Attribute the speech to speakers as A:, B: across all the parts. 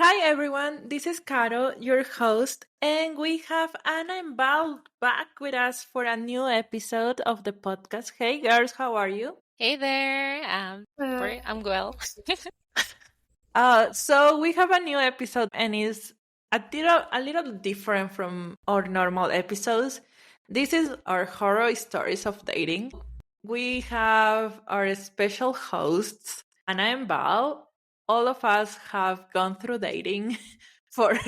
A: Hi everyone, this is Caro, your host, and we have Anna and Val back with us for a new episode of the podcast. Hey girls, how are you?
B: Hey there. I'm well.
A: So we have a new episode and it's a little different from our normal episodes. This is our horror stories of dating. We have our special hosts, Anna and Val. All of us have gone through dating for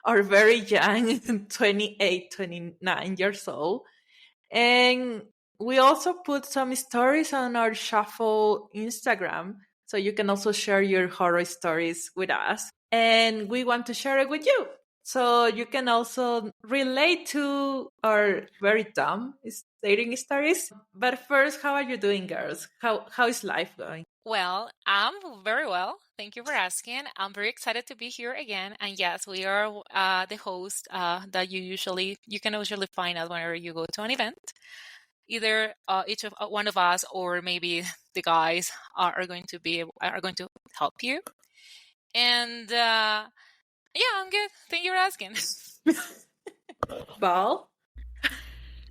A: our very young 28, 29 years old. And we also put some stories on our Shuffle Instagram. So you can also share your horror stories with us. And we want to share it with you. So you can also relate to our very dumb dating stories. But first, how are you doing, girls? How is life going?
B: Well, I'm very well. Thank you for asking. I'm very excited to be here again. And yes, we are the host that you can usually find us whenever you go to an event. Either each of one of us or maybe the guys are going to help you. And yeah, I'm good. Thank you for asking.
A: Val?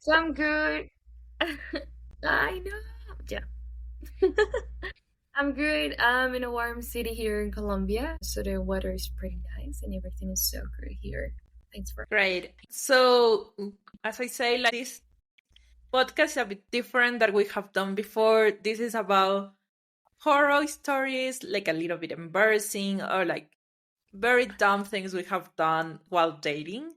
C: So I'm good. I know. Yeah. I'm good. I'm in a warm city here in Colombia, so the weather is pretty nice and everything is so good here. Thanks for
A: Great. So, as I say, like this podcast is a bit different that we have done before. This is about horror stories, like a little bit embarrassing or like very dumb things we have done while dating.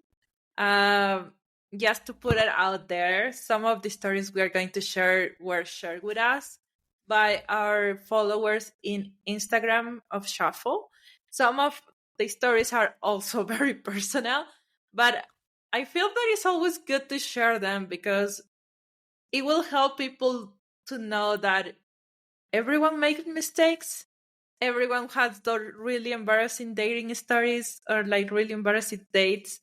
A: Just to put it out there, some of the stories we are going to share were shared with us by our followers in Instagram of Shuffle. Some of the stories are also very personal, but I feel that it's always good to share them because it will help people to know that everyone makes mistakes. Everyone has the really embarrassing dating stories or like really embarrassing dates,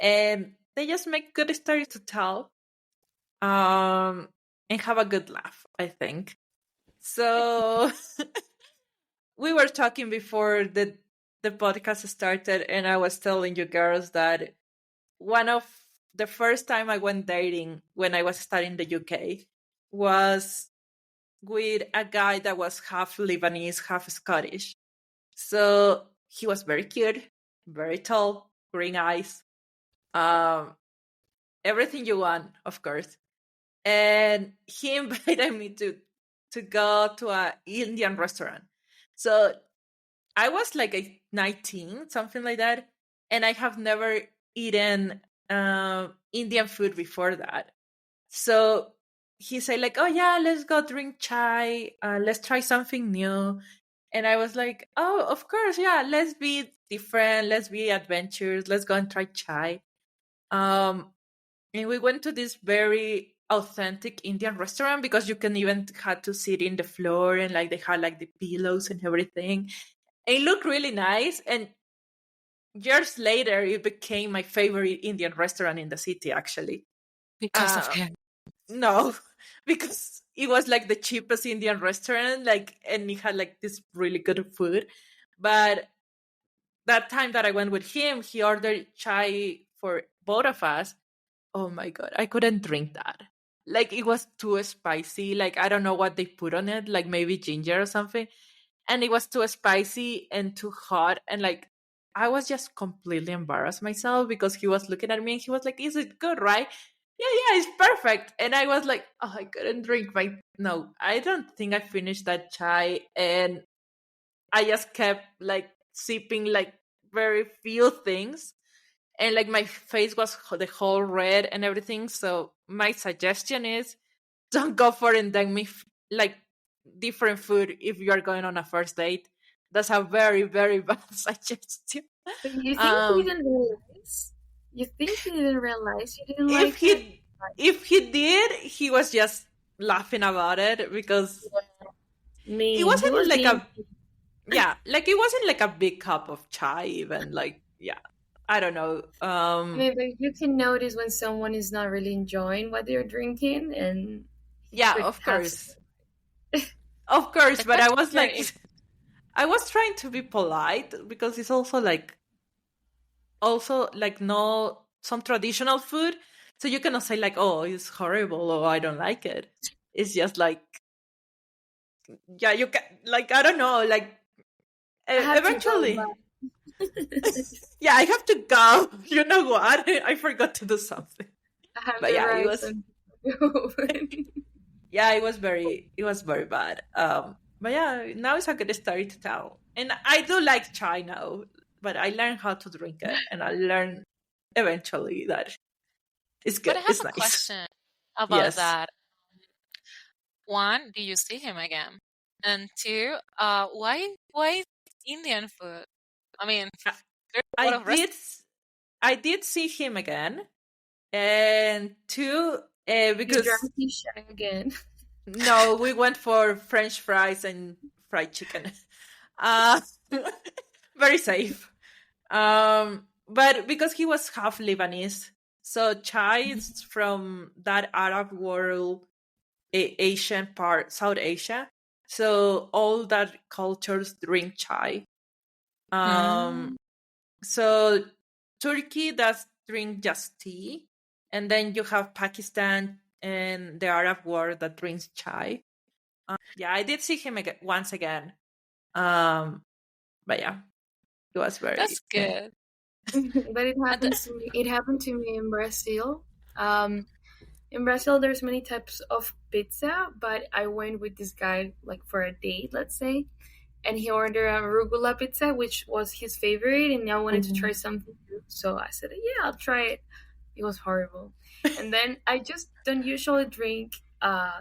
A: and they just make good stories to tell, and have a good laugh, I think. So we were talking before the podcast started, and I was telling you girls that one of the first time I went dating when I was studying in the UK was with a guy that was half Lebanese, half Scottish. So he was very cute, very tall, green eyes, um, everything you want, of course. And he invited me to go to an Indian restaurant. So I was like 19, something like that, and I have never eaten Indian food before that. So he said like, "Oh yeah, let's go drink chai. Let's try something new." And I was like, "Oh, of course, yeah. Let's be different. Let's be adventurous. Let's go and try chai." Um, and we went to this very authentic Indian restaurant because you can even had to sit in the floor and like they had like the pillows and everything. And it looked really nice. And years later, it became my favorite Indian restaurant in the city. Actually,
B: Because of him.
A: no, because it was like the cheapest Indian restaurant, like, and it had like this really good food. But that time that I went with him, he ordered chai for both of us. Oh my god, I couldn't drink that. Like it was too spicy. Like I don't know what they put on it, like maybe ginger or something. And it was too spicy and too hot. And like I was just completely embarrassed myself because he was looking at me and he was like, "Is it good, right?" Yeah, it's perfect. And I was like, "Oh, I couldn't drink my no, I don't think I finished that chai." And I just kept like sipping like very few things, and like my face was the whole red and everything. So my suggestion is don't go for endemic like different food if you are going on a first date. That's a very very bad suggestion.
C: But you think he
A: um
C: didn't realize? You think he didn't realize you didn't
A: if
C: like it?
A: he did, he was just laughing about it because
C: I mean,
A: it
C: he
A: wasn't
C: was
A: like
C: being.
A: a yeah, like it wasn't like a big cup of chai even, like, yeah, I don't know.
C: I mean, but you can notice when someone is not really enjoying what they're drinking, and he
A: Yeah,
C: could
A: of
C: have.
A: course. Of course,
B: The
A: but I
B: question
A: was
B: here
A: like
B: is
A: I was trying to be polite because it's also like no some traditional food, so you cannot say like, oh, it's horrible or I don't like it. It's just like, yeah, you can, like, I don't know, like,
C: I have to go
A: eventually,
C: back.
A: yeah, I have to go. You know what? I forgot to do something.
C: I have
A: But
C: the
A: yeah,
C: rights and
A: yeah, it was very bad. But yeah, now it's a good story to tell. And I do like chai now, but I learned how to drink it, and I learned eventually that it's
B: But I
A: good.
B: have
A: It's
B: a
A: nice.
B: question about
A: Yes.
B: that. One, do you see him again? And two, why Indian food? I mean,
A: I,
B: there's a
A: I
B: lot of
A: did
B: restaurants.
A: I did see him again, and two,
C: you
A: because
C: drank shisha again.
A: no, we went for French fries and fried chicken. Uh, very safe. But because he was half Lebanese, so chai is from that Arab world, Asian part, South Asia. So all that cultures drink chai.
B: Mm.
A: Um, so Turkey does drink just tea, and then you have Pakistan and the Arab world that drinks chai. Yeah, I did see him once again. But yeah, it was
B: That's
A: very.
B: good.
C: But it
B: And the,
C: happens to me. It happened to me in Brazil. In Brazil, there's many types of pizza, but I went with this guy like for a date, let's say, and he ordered a arugula pizza, which was his favorite, and I wanted to try something new. So I said, "Yeah, I'll try it." It was horrible. And then I just don't usually drink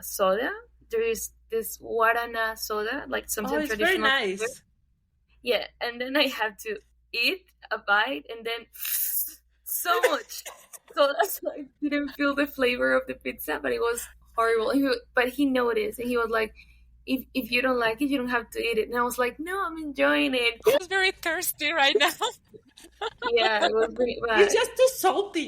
C: soda. There is this guarana soda, like
A: Oh,
C: something
A: it's very
C: traditional.
A: nice.
C: Yeah, and then I have to eat a bite and then so much. So that's why I didn't feel the flavor of the pizza, but it was horrible. But he noticed and he was like, if you don't like it, you don't have to eat it. And I was like, no, I'm enjoying it.
B: I'm very thirsty right now.
C: Yeah, it was pretty
A: It's
C: bad.
A: just too salty.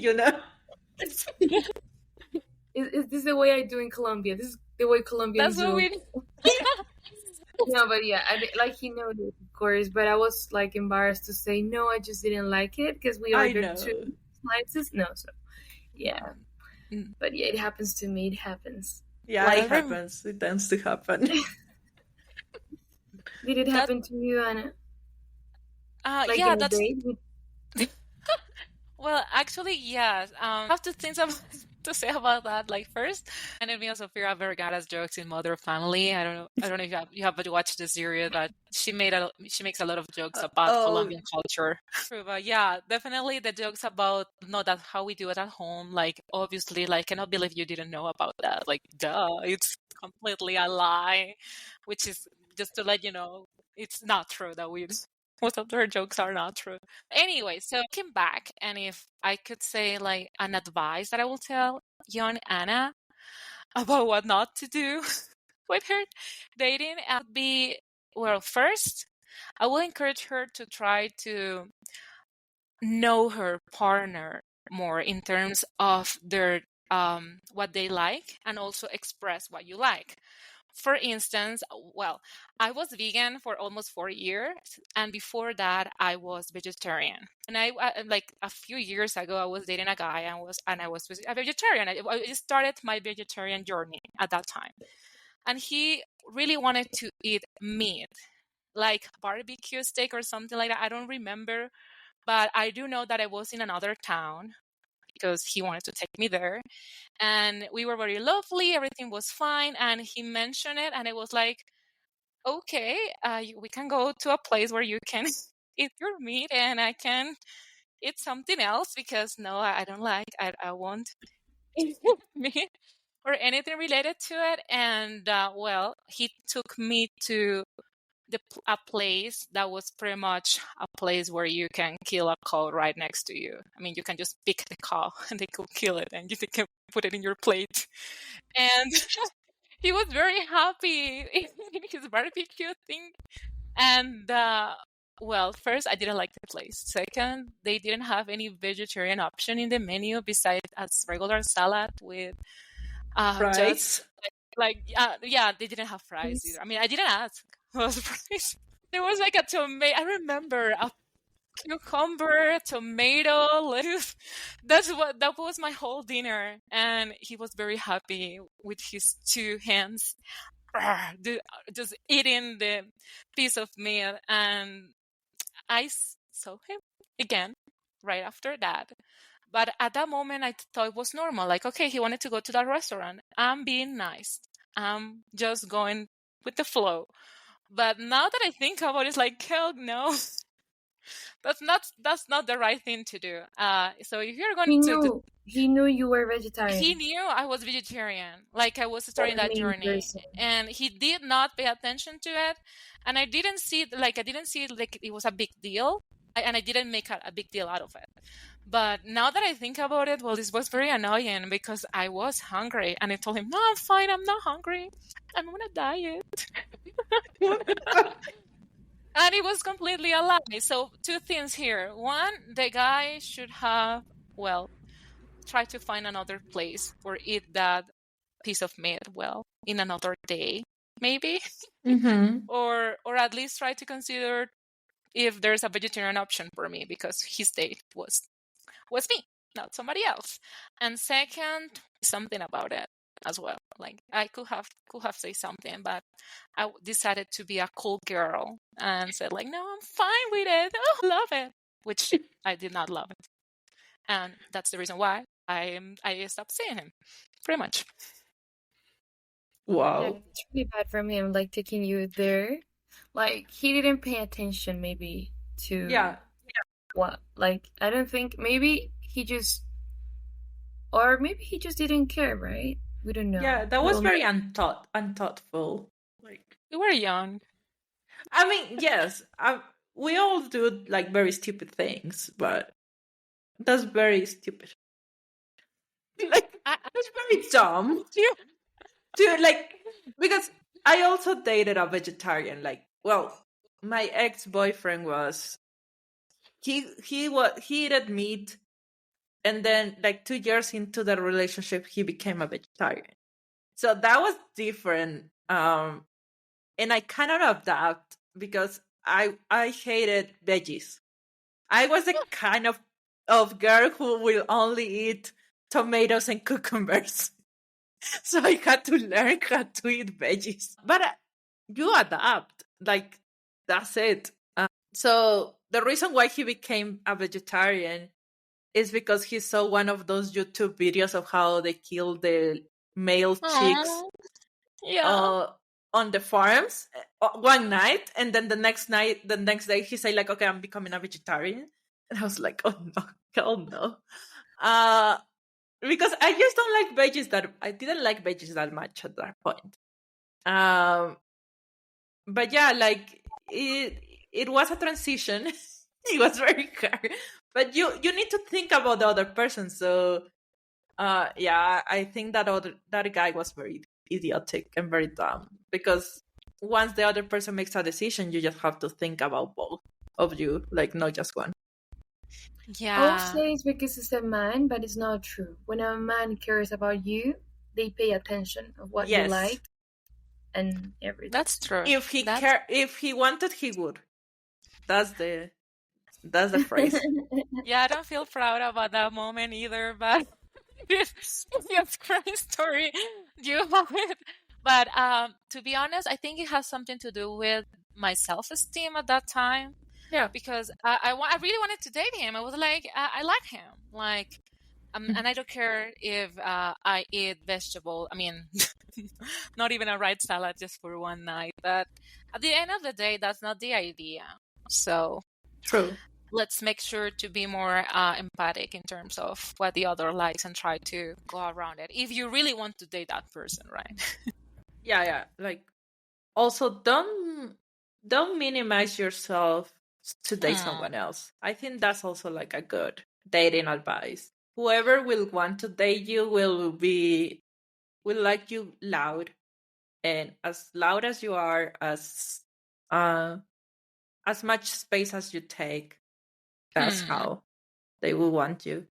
C: Is this the way I do in Colombia? This is the way
B: That's
C: Colombians
B: what
C: do.
B: we.
C: No, but yeah, like he noticed, of course. But I was like embarrassed to say no. I just didn't like it because we
A: I
C: ordered two
A: know.
C: slices. No, so yeah.
B: Mm.
C: But yeah, it happens to me. It happens.
A: Yeah,
C: Like,
A: it happens. It tends to happen.
C: did it
B: That
C: happen to you, Anna? Like
B: yeah,
C: in a
B: that's
C: date?
B: well, actually, yes. I have two things to say about that. Like first, and it also Sofia Vergara's jokes in Mother Family. I don't know. I don't know if you have watched the series, but she makes a lot of jokes about
A: Oh,
B: Colombian culture. True, but yeah, definitely the jokes about not that how we do it at home. Like obviously, like cannot believe you didn't know about that. Like duh, it's completely a lie. Which is just to let you know, it's not true that we most of their jokes are not true. Anyway, so looking back, and if I could say like an advice that I will tell young Anna about what not to do with her dating, would be, well, first, I will encourage her to try to know her partner more in terms of their what they like and also express what you like. For instance, well, I was vegan for almost 4 years, and before that, I was vegetarian. And like a few years ago, I was dating a guy and I was a vegetarian. I just started my vegetarian journey at that time, and he really wanted to eat meat, like barbecue steak or something like that. I don't remember, but I do know that I was in another town because he wanted to take me there, and we were very lovely, everything was fine, and he mentioned it and it was like, okay, we can go to a place where you can eat your meat and I can eat something else because no, I don't like, I won't eat meat or anything related to it. And well, he took me to a place that was pretty much a place where you can kill a cow right next to you. I mean, you can just pick the cow and they could kill it and you can put it in your plate. And he was very happy in his barbecue thing. And well, first, I didn't like the place. Second, they didn't have any vegetarian option in the menu besides a regular salad with just
A: fries.
B: like yeah, they didn't have fries either. I mean, I didn't ask. I was surprised. There was like a tomato. I remember a cucumber, tomato, lettuce. That was my whole dinner, and he was very happy with his two hands, just eating the piece of meat. And I saw him again right after that. But at that moment, I thought it was normal. Like, okay, he wanted to go to that restaurant. I'm being nice. I'm just going with the flow. But now that I think about it, it's like, hell no, that's not the right thing to do. So if you're going to
C: He knew you were
B: he
C: vegetarian.
B: knew I was vegetarian, like I was
C: What
B: starting
C: a
B: that
C: mean
B: journey,
C: person.
B: and he did not pay attention to it. And I didn't see it like it was a big deal, and I didn't make a big deal out of it. But now that I think about it, well, this was very annoying because I was hungry, and I told him, "No, I'm fine. I'm not hungry. I'm on a diet." And it was completely a lie. So two things here. One, the guy should have, well, try to find another place or eat that piece of meat, well, in another day, maybe.
A: Mm-hmm.
B: Or at least try to consider if there's a vegetarian option for me, because his date was me, not somebody else. And second, something about it as well. Like I could have said something, but I decided to be a cool girl and said like, no, I'm fine with it. Oh, I love it, which I did not love it, and that's the reason why I stopped seeing him, pretty much.
C: Yeah,
A: Wow.
C: it's really bad from him, like taking you there. Like he didn't pay attention maybe to
A: Yeah.
C: what, like I don't think, maybe he just, or maybe he just didn't care, right? We don't know.
A: Yeah, that was
C: Well,
A: very unthoughtful. Like,
B: We were young.
A: I mean, yes, we all do like very stupid things, but that's very stupid. Like, that's very dumb.
B: You,
A: Dude, like, because I also dated a vegetarian. Like, well, my ex-boyfriend was he ate meat, and then like 2 years into the relationship, he became a vegetarian. So that was different. And I cannot adapt because I hated veggies. I was the kind of girl who will only eat tomatoes and cucumbers. So I had to learn how to eat veggies. But you adapt. Like, that's it. So the reason why he became a vegetarian is because he saw one of those YouTube videos of how they kill the male chicks
B: oh, yeah.
A: uh, on the farms one night, and then the next day, he said like, "Okay, I'm becoming a vegetarian," and I was like, "Oh no, hell no," because I just don't like veggies. That I didn't like veggies that much at that point. Um, but yeah, like it was a transition. It was very hard, but you need to think about the other person. So yeah, I think that guy was very idiotic and very dumb, because once the other person makes a decision, you just have to think about both of you, like not just one.
C: I will
B: Yeah,
C: say it's because it's a man, but it's not true. When a man cares about you, they pay attention of what you
A: Yes,
C: like and everything.
B: that's true.
A: if he wanted, he would. That's the phrase.
B: Yeah, I don't feel proud about that moment either, but it's a great story. You have it. But to be honest, I think it has something to do with my self-esteem at that time,
A: Yeah.
B: because I really wanted to date him. I was like, I like him, like, and I don't care if I eat vegetable. I mean, not even a right salad just for one night. But at the end of the day, that's not the idea. So
A: True.
B: let's make sure to be more empathic in terms of what the other likes and try to go around it if you really want to date that person, right?
A: Yeah. Like, also, don't minimize yourself to date someone else. I think that's also like a good dating advice. Whoever will want to date you will like you loud, and as loud as you are, as much space as you take, that's how they will want you.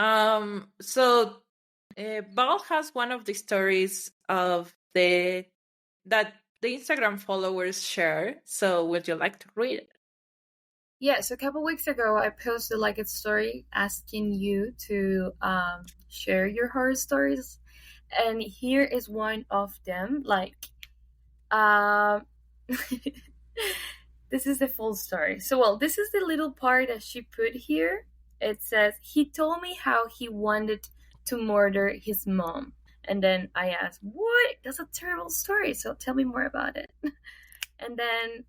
A: So Val has one of the stories of that the Instagram followers share. So would you like to read it?
C: Yes, a couple weeks ago, I posted like a story asking you to share your horror stories, and here is one of them. Um, this is the full story. So, well, this is the little part that she put here. It says, he told me how he wanted to murder his mom. And then I asked, what? That's a terrible story. So tell me more about it. And then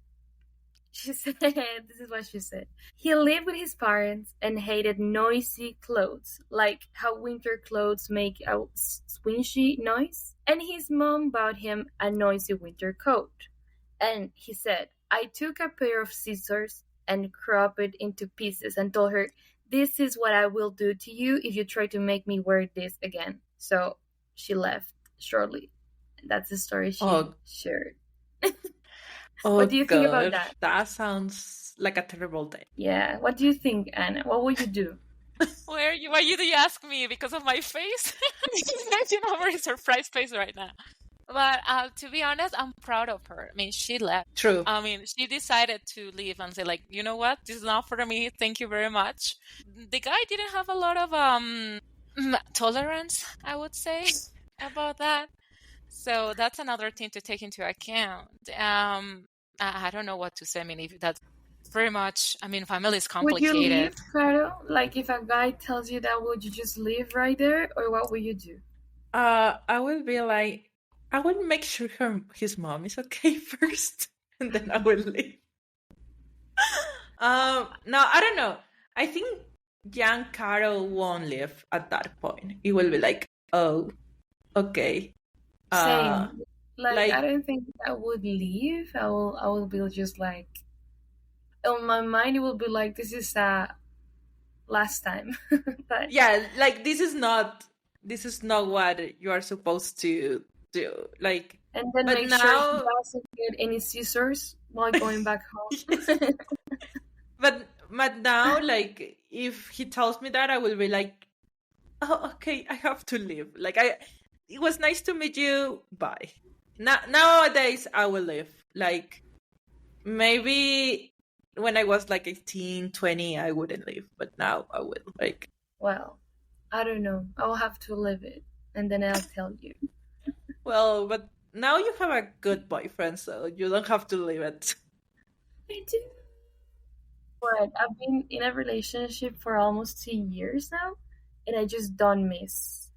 C: she said, this is what she said. He lived with his parents and hated noisy clothes, like how winter clothes make a swishy noise. And his mom bought him a noisy winter coat. And he said, I took a pair of scissors and cropped it into pieces and told her, this is what I will do to you if you try to make me wear this again. So she left shortly. That's the story she shared.
A: Oh,
C: what do you think about
A: God.
C: that?
A: That sounds like a terrible day.
C: Yeah. What do you think, Anna? What would you do?
B: Why do you ask me? Because of my face? You know, very surprised face right now. But to be honest, I'm proud of her. I mean, she left.
A: True.
B: I mean, she decided to leave and say, like, you know what? This is not for me. Thank you very much. The guy didn't have a lot of tolerance, I would say, about that. So that's another thing to take into account. I don't know what to say. I mean, if that's very much, I mean, family is complicated.
C: Would you leave, Caro? Like, if a guy tells you that, would you just leave right there? Or what would you do?
A: I will be like, I will make sure his mom is okay first, and then I will leave. No, I don't know. I think young Caro won't leave at that point. It will be like, oh, okay.
C: Same. Like, I don't think I would leave. I will be just like, on my mind, it will be like, this is last time. But
A: yeah, like this is not what you are supposed to do. Like,
C: and then
A: but
C: make
A: now,
C: sure he doesn't get any scissors while going back home.
A: but now, like, if he tells me that, I will be like, oh, okay, I have to leave. Like, it was nice to meet you. Bye. Nowadays, I will leave. Like, maybe when I was like 18, 20, I wouldn't leave, but now I will. Like,
C: well, I don't know. I'll have to live it, and then I'll tell you.
A: Well, but now you have a good boyfriend, so you don't have to leave it.
C: I do. But I've been in a relationship for almost 2 years now, and I just don't miss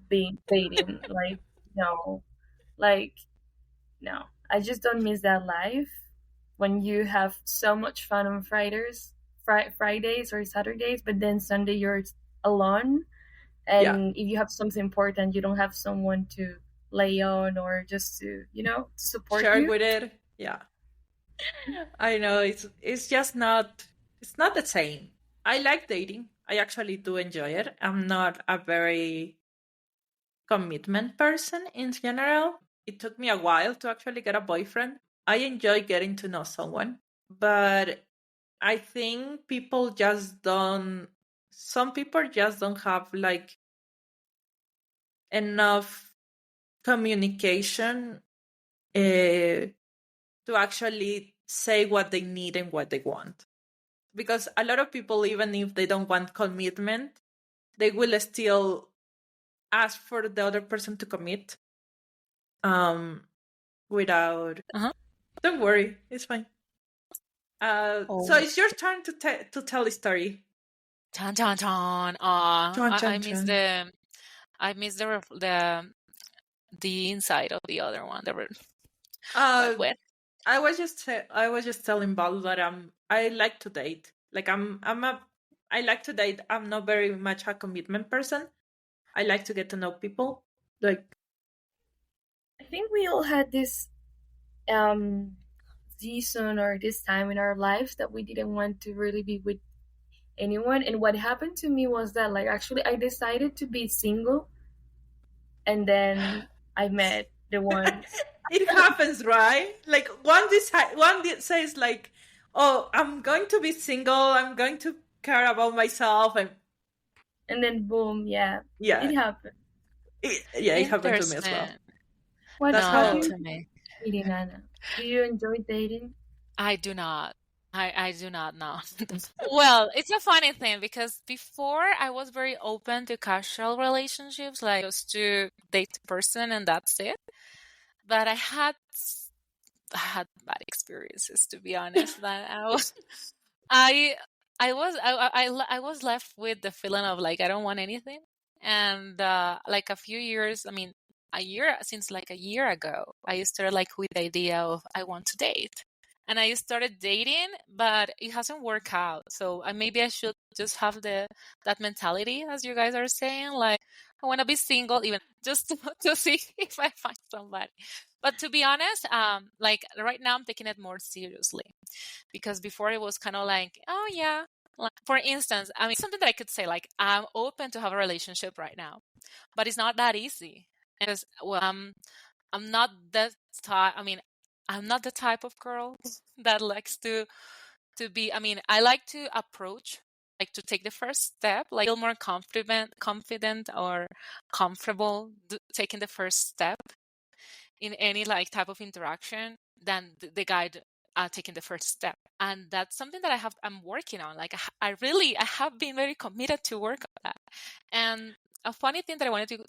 C: being dating. No, no. I just don't miss that life when you have so much fun on Fridays or Saturdays, but then Sunday you're alone, and if you have something important, you don't have someone to lay on or just to to support
A: share
C: you
A: with it. Yeah, I know it's just not the same. I like dating. I actually do enjoy it. I'm not a very commitment person in general. It took me a while to actually get a boyfriend. I enjoy getting to know someone, but I think some people just don't have like enough communication to actually say what they need and what they want. Because a lot of people, even if they don't want commitment, they will still ask for the other person to commit without Don't worry, it's fine. So it's your turn to tell a story.
B: Chan chan chan. I miss the inside of the other one.
A: I was just telling Balu that I like to date. Like I like to date. I'm not very much a commitment person. I like to get to know people. Like,
C: I think we all had this season or this time in our lives that we didn't want to really be with anyone. And what happened to me was that, like, actually I decided to be single, and then I met the one.
A: It happens, right? Like one says like, oh, I'm going to be single, I'm going to care about myself,
C: and then boom, yeah, it happened.
A: It happened to me as well.
C: What
A: That's
C: how
B: to me.
C: dating, Anna? Do you enjoy dating?
B: I do not. I do not know. Well, it's a funny thing because before I was very open to casual relationships, like just to date the person and that's it. But I had bad experiences, to be honest. That I I was left with the feeling of like I don't want anything, and like a few years, I mean, since like a year ago, I started like with the idea of I want to date, and I started dating, but it hasn't worked out. So maybe I should just have the that mentality, as you guys are saying, like I want to be single, even just to see if I find somebody. But to be honest, like right now, I'm taking it more seriously because before it was kind of like, oh yeah. Like, for instance, I mean, something that I could say, like, I'm open to have a relationship right now, but it's not that easy. Because, well, I'm not that type. I mean, I'm not the type of girl that likes to be. I mean, I like to approach, like to take the first step, like feel more confident or comfortable taking the first step in any like type of interaction than the guy taking the first step. And that's something that I'm working on. Like I have been very committed to work on that. And a funny thing that I wanted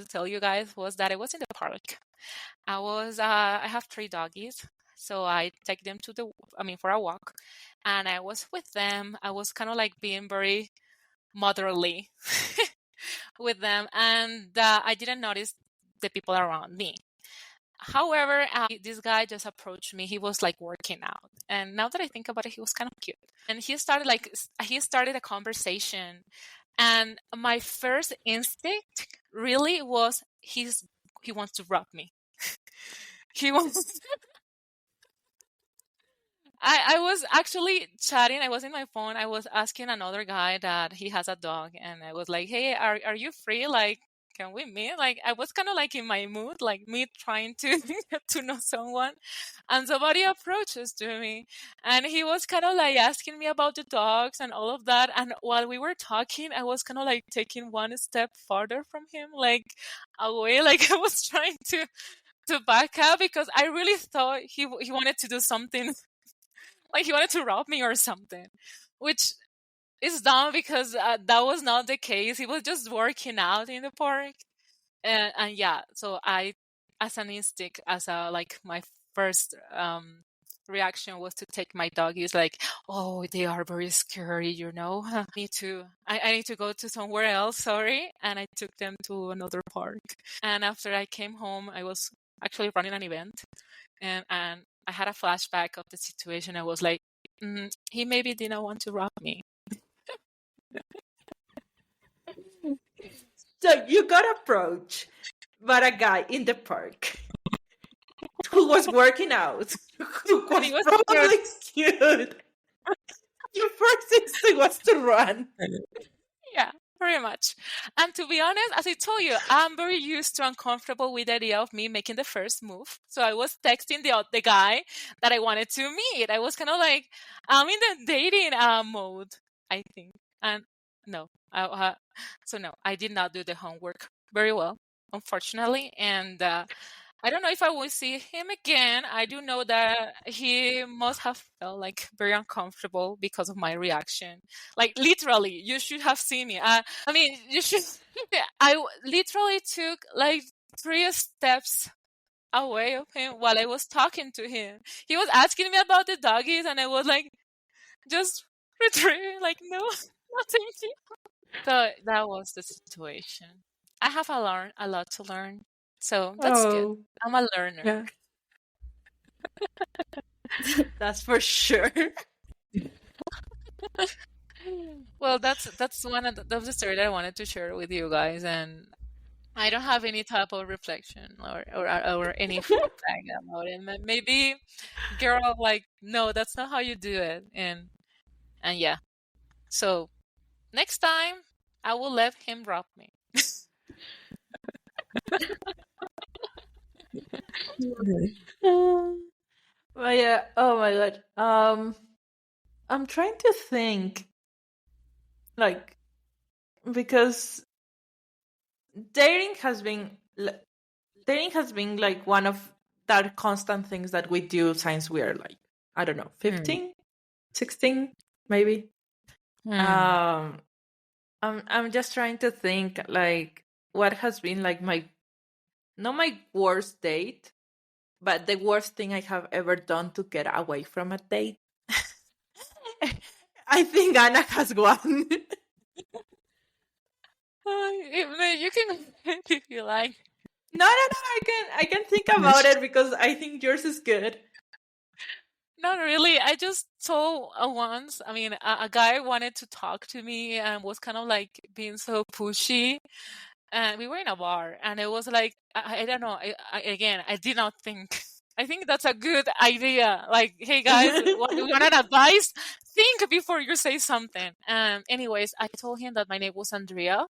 B: to tell you guys was that I was in the park. I have 3 doggies. So I take them for a walk, and I was with them. I was kind of like being very motherly with them, and I didn't notice the people around me. However, this guy just approached me. He was like working out, and now that I think about it, he was kind of cute. And he started a conversation, and my first instinct really was he wants to rub me. He wants. I was actually chatting. I was in my phone. I was asking another guy that he has a dog, and I was like, "Hey, are you free? Like, can we meet?" Like, I was kind of like in my mood, like me trying to get to know someone, and somebody approaches to me, and he was kind of like asking me about the dogs and all of that. And while we were talking, I was kind of like taking one step farther from him, like away, like I was trying to back up because I really thought he wanted to do something like he wanted to rob me or something, which is dumb because that was not the case. He was just working out in the park, and yeah. So I, as an instinct, as a like my first reaction was to take my doggies. Like, oh, they are very scary, you know. I need to go to somewhere else. Sorry, and I took them to another park. And after I came home, I was actually running an event, and I had a flashback of the situation. I was like, he maybe didn't want to rob me.
A: So you got approached by a guy in the park who was working out, who was,
B: He was
A: probably cute. Your first instinct was to run.
B: Yeah, very much. And to be honest, as I told you, I'm very used to uncomfortable with the idea of me making the first move. So I was texting the guy that I wanted to meet. I was kind of like, I'm in the dating mode, I think. And no, so no, I did not do the homework very well, unfortunately. And I don't know if I will see him again. I do know that he must have felt like very uncomfortable because of my reaction. Like literally, you should have seen me. I mean, you should. Literally took like 3 steps away of him while I was talking to him. He was asking me about the doggies, and I was like, just retrieving, like, no, no, thank you. So that was the situation. I have a lot to learn, so that's good. I'm a learner.
A: Yeah. That's for sure.
B: Well, that's one of the story that I wanted to share with you guys, and I don't have any type of reflection or any feedback about it. Maybe, girl, like, no, that's not how you do it, and yeah. So next time, I will let him rob me.
A: But yeah, oh my god. I'm trying to think, like, because dating has been like one of that constant things that we do since we are like, I don't know, 15, 16, maybe. I'm just trying to think like what has been like not my worst date, but the worst thing I have ever done to get away from a date. I think Anna has one.
B: You can if you like.
A: No, I can think about it because I think yours is good.
B: Not really. I just saw once. I mean, a guy wanted to talk to me and was kind of like being so pushy. And we were in a bar, and it was like I don't know. Again, I did not think. I think that's a good idea. Like, hey guys, you want an advice? Think before you say something. Anyways, I told him that my name was Andrea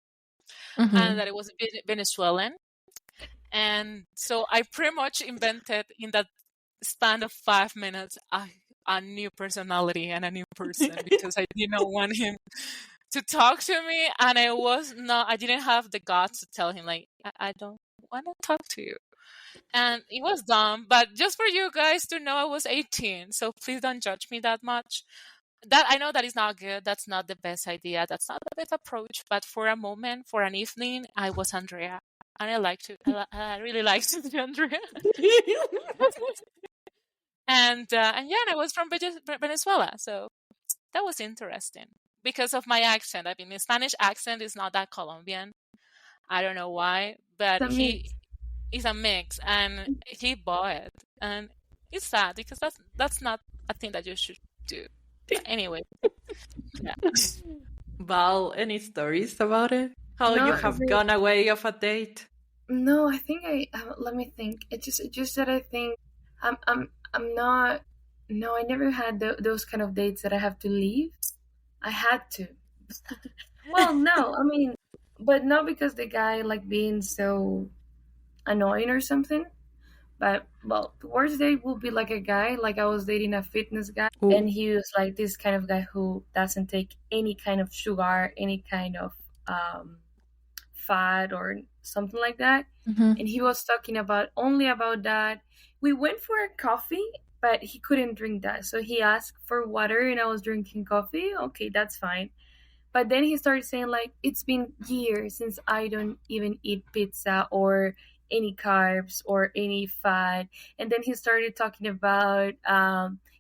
B: and that it was Venezuelan. And so I pretty much invented in that span of 5 minutes a new personality and a new person because I did not want him to talk to me, and I didn't have the guts to tell him like I don't want to talk to you. And it was dumb, but just for you guys to know, I was 18, so please don't judge me that much. That I know that is not good. That's not the best idea. That's not the best approach. But for a moment, for an evening, I was Andrea, and I really liked Andrea. And yeah, and I was from Venezuela, so that was interesting because of my accent. I mean, the Spanish accent is not that Colombian. I don't know why, but he is a mix, and he bought it, and it's sad because that's not a thing that you should do. But anyway, yeah.
A: Val, any stories about it? How you have gone away of a date?
C: No, I think let me think. It's just that I think I'm not. No, I never had those kind of dates that I have to leave. I had to. Well, no, I mean, but not because the guy like being so annoying or something. But well, the worst date would be like a guy, like I was dating a fitness guy, and he was like this kind of guy who doesn't take any kind of sugar, any kind of fat or something like that. And he was talking about only about that. We went for a coffee, but he couldn't drink that, so he asked for water, and I was drinking coffee. Okay, that's fine. But then he started saying like, it's been years since I don't even eat pizza or any carbs or any fat. And then he started talking about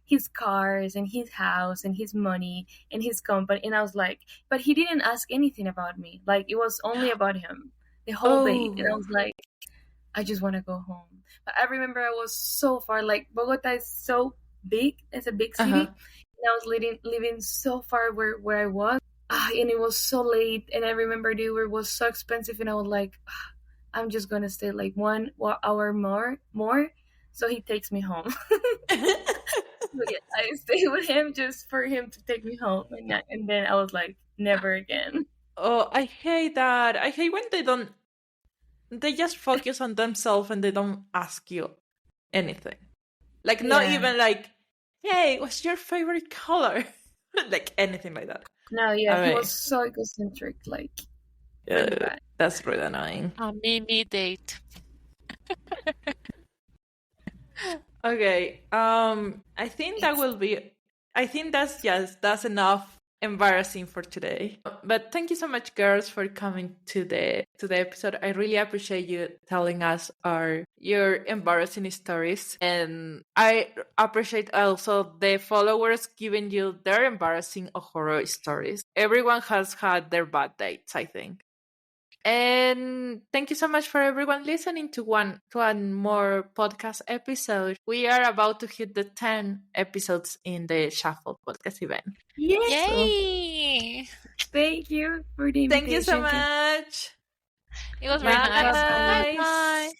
C: his cars and his house and his money and his company. And I was like, but he didn't ask anything about me. Like, it was only about him the whole date. And I was like, I just want to go home. But I remember I was so far, like Bogota is so big. It's a big city. And I was living so far where I was. And it was so late, and I remember the Uber was so expensive, and I was like, I'm just gonna stay like 1 hour more, so he takes me home. So yeah, I stayed with him just for him to take me home, and then I was like, never again.
A: Oh, I hate that. I hate when they just focus on themselves and they don't ask you anything. Like, not even like, hey, what's your favorite color? Like anything like that.
C: No, yeah, he was so egocentric, like, really bad.
A: That's really annoying.
B: A mimi date.
A: Okay, I think that's enough embarrassing for today. But thank you so much, girls, for coming to the episode. I really appreciate you telling us your embarrassing stories, and I appreciate also the followers giving you their embarrassing or horror stories. Everyone has had their bad dates, I think. And thank you so much for everyone listening to one more podcast episode. We are about to hit the 10 episodes in the Shuffle podcast event.
B: Yay!
C: Thank you for the invitation.
A: Thank you so much.
B: It was very nice. Bye.